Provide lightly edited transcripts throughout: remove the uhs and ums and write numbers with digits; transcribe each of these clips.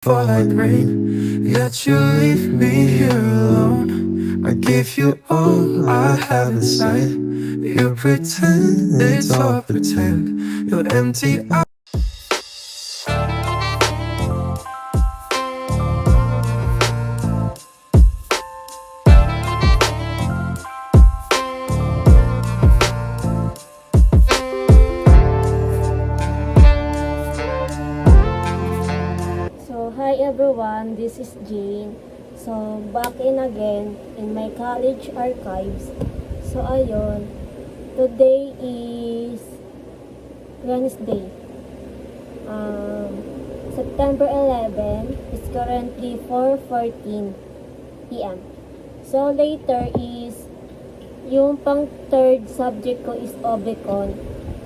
fall like rain, yet you leave me here alone. I give you all I have inside. You pretend it's all pretend. You're empty. So, hi everyone, this is Jane. So, back in again in my college archives. So, ayun, today is Wednesday. September 11, it's currently 4:14 p.m. So, later is, yung pang third subject ko is Obecon.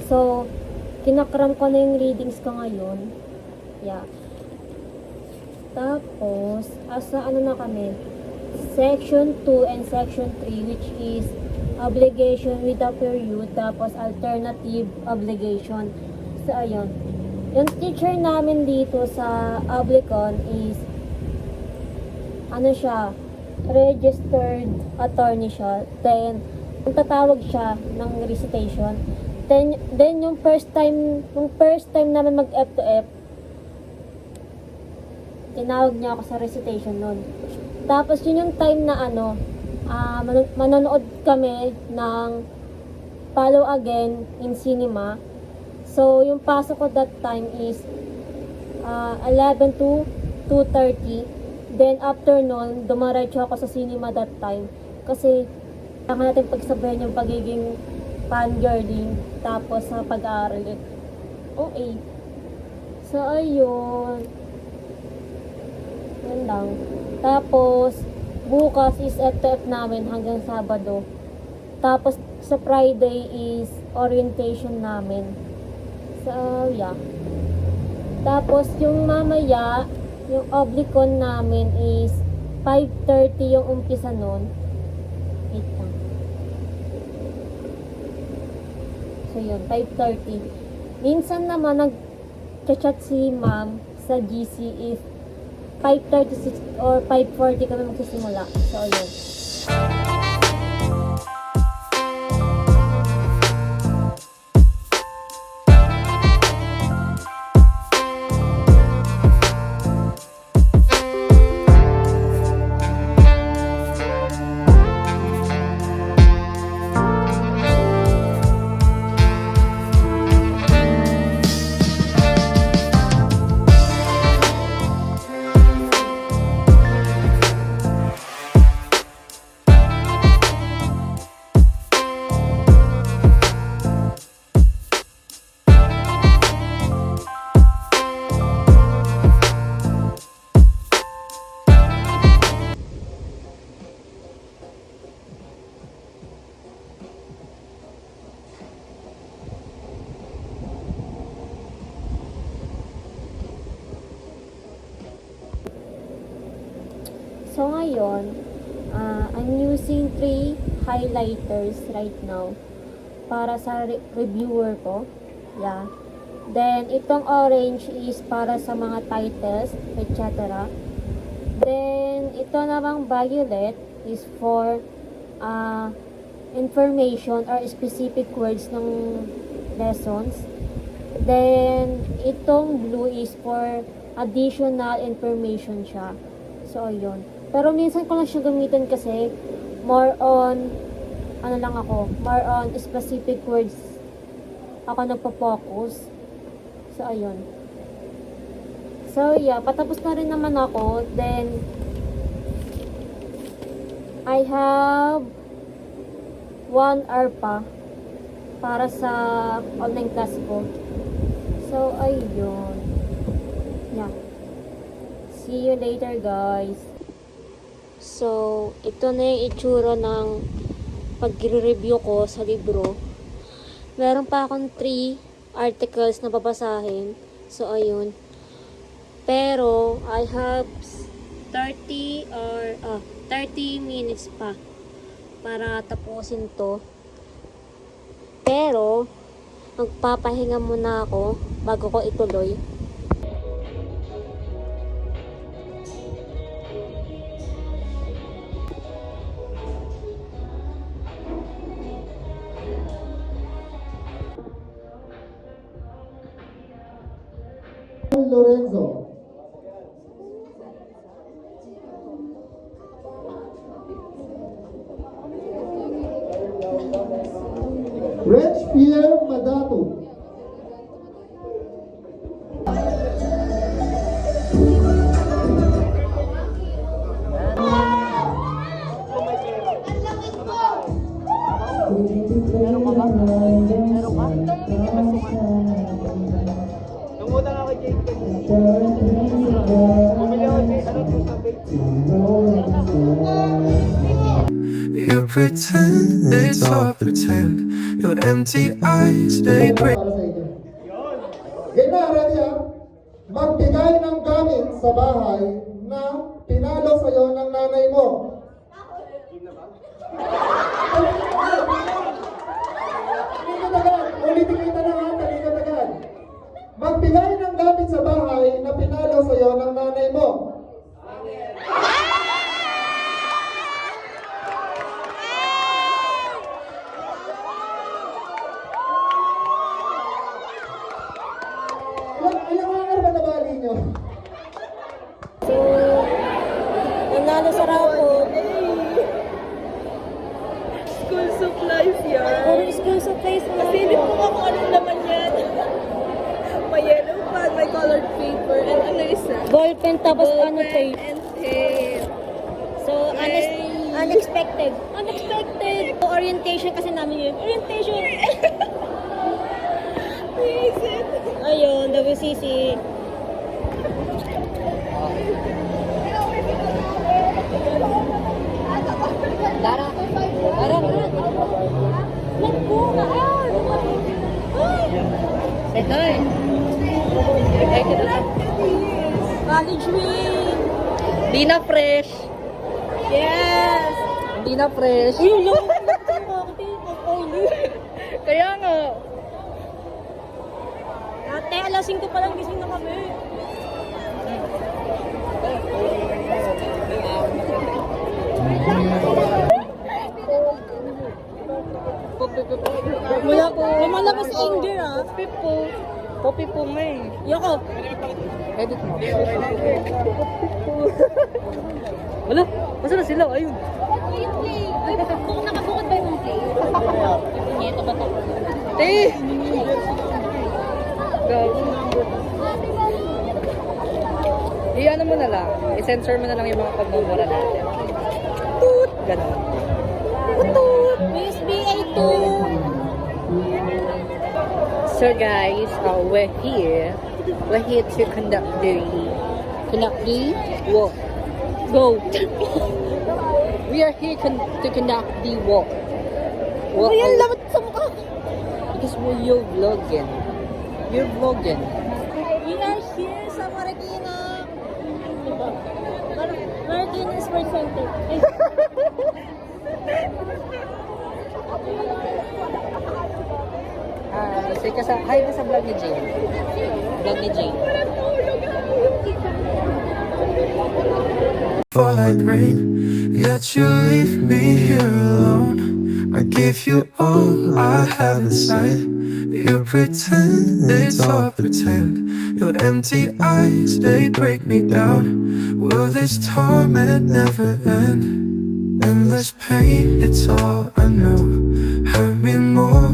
So, kinakram ko na yung readings ko ngayon. Yeah. Tapos, asa ano na kami? Section 2 and Section 3, which is obligation with a period, tapos alternative obligation. So, ayun. Yung teacher namin dito sa Oblicon is, ano siya, registered attorney siya. Then, ang tatawag siya ng recitation. Then yung first time namin mag-F to F, tinawag niya ako sa recitation nun. Tapos yun yung time na manonood kami ng Follow Again in cinema. So yung pasok ko that time is 11 to 2:30. Then after nun, dumaretso ako sa cinema that time. Kasi kailangan natin pagsabayan yung pagiging fangirling tapos sa pag-aaral. Okay. So ayun. Yun lang. Tapos, bukas is FTF namin hanggang Sabado. Tapos, sa Friday is orientation namin. So, yeah. Tapos, yung mamaya, yung Oblicon namin is 5:30 yung umpisa nun. Wait lang. So, yun. 5:30. Minsan naman, nag-chat si ma'am sa GC if 5:36 or 5:40 kami magsisimula. So, yun. So, ngayon, I'm using 3 highlighters right now para sa reviewer ko. Yeah. Then, itong orange is para sa mga titles, etc. Then, ito namang violet is for information or specific words ng lessons. Then, itong blue is for additional information siya. So, ayun. Pero minsan ko lang siya gamitin kasi more on more on specific words ako nagpo-focus. So, ayun. So, yeah, patapos na rin naman ako. Then, I have 1 hour pa para sa online class ko. So, ayun. Yeah. See you later, guys. So, ito na yung itsura ng pag-review ko sa libro. Meron pa akong 3 articles na babasahin. So, ayun. Pero, I have 30 minutes pa para tapusin to. Pero, magpapahinga muna ako bago ko ituloy. pretend it's all pretend. Your empty eyes, they break. Para sa inyo. Game na, ready ha? Magbigay ng gamit sa bahay na pinalo sa'yo ng nanay mo. Talikod agad. Ulitin kita na ha, talikod agad. Magbigay ng gamit sa bahay na pinalo sa'yo ng nanay mo. Ilang hangar ba nabali nyo? So, nanalo sa raffle. School supplies yan. Puro school supplies mo. Kasi hindi ko kung anong laman yan. May yellow pad, may colored paper, and ano isa? Ball pen tapos ano Pen tape. and tape. So, unexpected. Unexpected. Orientation kasi namin yun. Orientation. Reason. Ayun, WCC. Dara. Let go na. Say hi. Ay, kita sa college week. Di na fresh. Yes. Di na fresh. Uy, yung Kaya nga. Ate, alas 5 pa lang gising na kami. Lumalabas anger ah. Popi po may. Yoko. Edit mo. Wala. Masa na sila? Ayun. Ay, kung nakabukod ba yung play? Ito ba ito? Te! Gago. I-ano mo na lang. I-censor mo na lang yung mga pagmumura natin. Toot! Ganon. Toot! USB A2. So guys, we're here. We're here to conduct the walk. Go. We are here to conduct the walk. Walk. Ayan, lamat sa mukha. Because you're vlogging. You're vlogging. We are here sa Marikina. Marikina Sports Center. Ay. Say ka sa, hi ka sa vlog ni Jane. Vlog ni Jane. Fall like rain, yet you leave me here alone. I give you all I have inside. You pretend it's all pretend. Your empty eyes, they break me down. Will this torment never end? Endless pain, it's all I know. Hurt me more.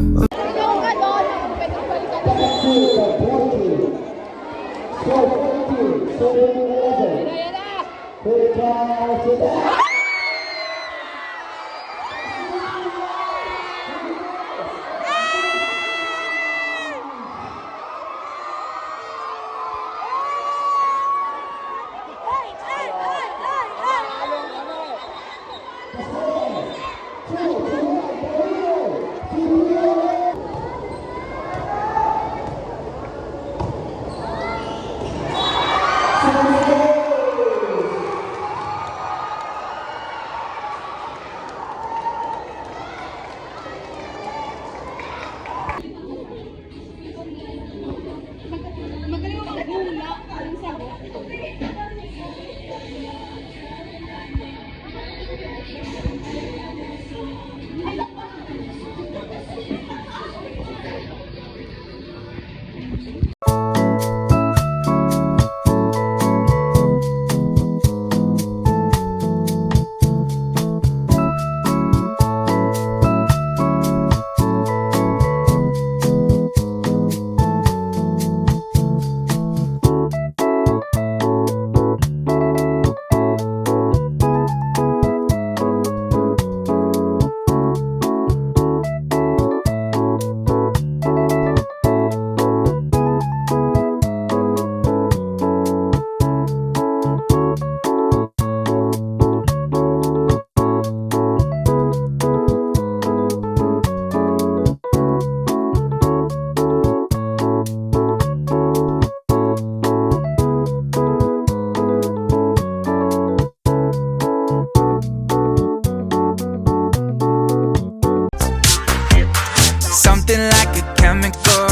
like a chemical